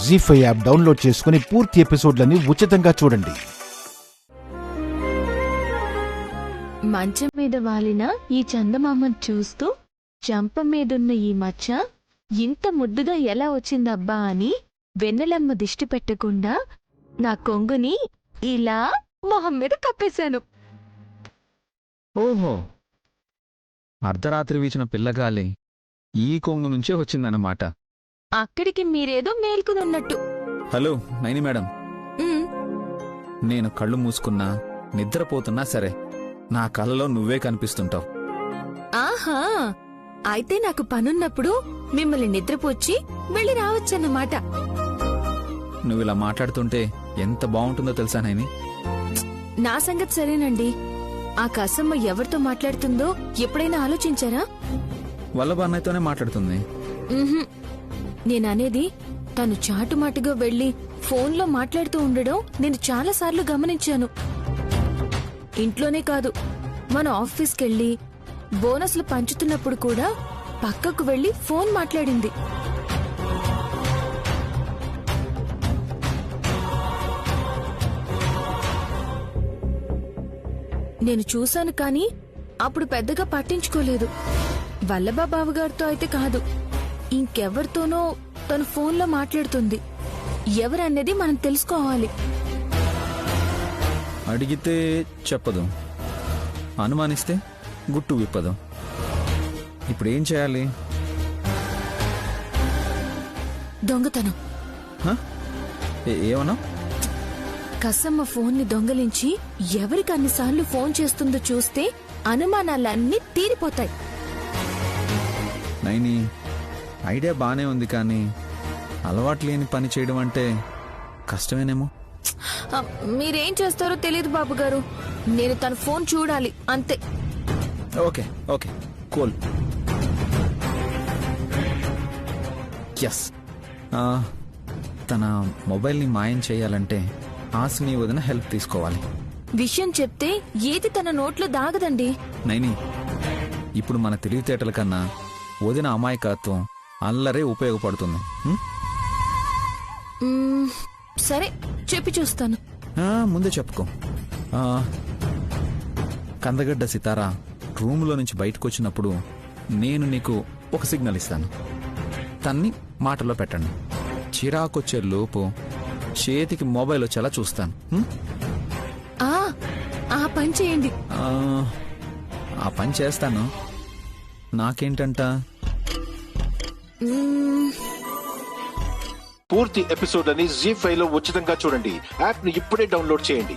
జీ5 app download చేసుకుని పూర్తి ఎపిసోడ్లని ఉచితంగా చూడండి. మంచం మీద వాలిన ఈ చందమామను చూస్తూ చంప మీదున్న ఈ మచ్చ ఇంత ముద్దుగా ఎలా వచ్చిందబ్బా అని వెన్నెలమ్మ దిష్టి పెట్టకుండా నా కొంగుని ఇలా మొహం మీద కప్పేశాను. ఓహో, అర్ధరాత్రి వీచిన పిల్లగాలి ఈ కొంగు నుంచే వచ్చిందన్నమాట. అక్కడికి మీరేదో మేల్కునున్నట్టు. హలో నైని మేడం, "ఉమ్, నేను కళ్ళు మూసుకున్నా నిద్రపోతున్నా సరే నా కళ్ళలో నువ్వే కనిపిస్తుంటావు. ఆహా, అయితే నాకు పనున్నప్పుడు మిమ్మల్ని నిద్రపోచ్చి వెళ్ళి రావచ్చన్నమాట." నువ్వు ఇలా మాట్లాడుతుంటే ఎంత బాగుంటుందో తెలుసా నైని. నా సంగతి సరేనండి. ఆ కసమ్మ ఎవరితో మాట్లాడుతుందో ఎప్పుడైనా ఆలోచించారా? వల్లభ అన్నయ్యతోనే మాట్లాడుతుంది. ఉహుం. నేననేది తను చాటుమాటుగా వెళ్లి ఫోన్లో మాట్లాడుతూ ఉండడం నేను చాలాసార్లు గమనించాను. ఇంట్లోనే కాదు, మన ఆఫీస్కెళ్ళి బోనస్లు పంచుతున్నప్పుడు కూడా పక్కకు వెళ్లి ఫోన్ మాట్లాడింది. నేను చూశాను కానీ అప్పుడు పెద్దగా పట్టించుకోలేదు. వల్లభబాబు గారితో అయితే కాదు, ఇంకెవరితోనో తను ఫోన్లో మాట్లాడుతుంది. ఎవరనేది మనం తెలుసుకోవాలి. అడిగితే చెప్పదు, అనుమానిస్తే గుట్టు విప్పదు. ఇప్పుడేం చేయాలి? దొంగతనం. ఏమన్నా? కసమ్మ ఫోన్ని దొంగలించి ఎవరికి అన్నిసార్లు ఫోన్ చేస్తుందో చూస్తే అనుమానాలన్నీ తీరిపోతాయి. నైని, ఐడియా బానే ఉంది కానీ అలవాటు లేని పని చేయడం అంటే కష్టమేనేమో. మీరేం చేస్తారో తెలియదు బాబు గారు. నేను తన ఫోన్ చూడాలి అంతే. Okay okay, cool. ఎస్, తన మొబైల్ని మాయం చేయాలంటే ఆస్ని వదిన హెల్ప్ తీసుకోవాలి. విషయం చెప్తే ఏది తన నోట్లో దాగదండి. నైని, ఇప్పుడు మన తెలివితేటల కన్నా వదిన అమాయకత్వం అల్లరే ఉపయోగపడుతుంది. సరే, చెప్పి చూస్తాను. ముందే చెప్పుకో. కందగడ్డ సితారా రూములో నుంచి బయటకు వచ్చినప్పుడు నేను నీకు ఒక సిగ్నల్ ఇస్తాను. తన్ని మాటలో పెట్టండి. చిరాకొచ్చే లోపు చేతికి మొబైల్ వచ్చేలా చూస్తాను. ఆ పని చేయండి. ఆ పని చేస్తాను. నాకేంటంట? పూర్తి ఎపిసోడ్లని జీ5 లో ఉచితంగా చూడండి. యాప్ ని ఇప్పుడే డౌన్లోడ్ చేయండి.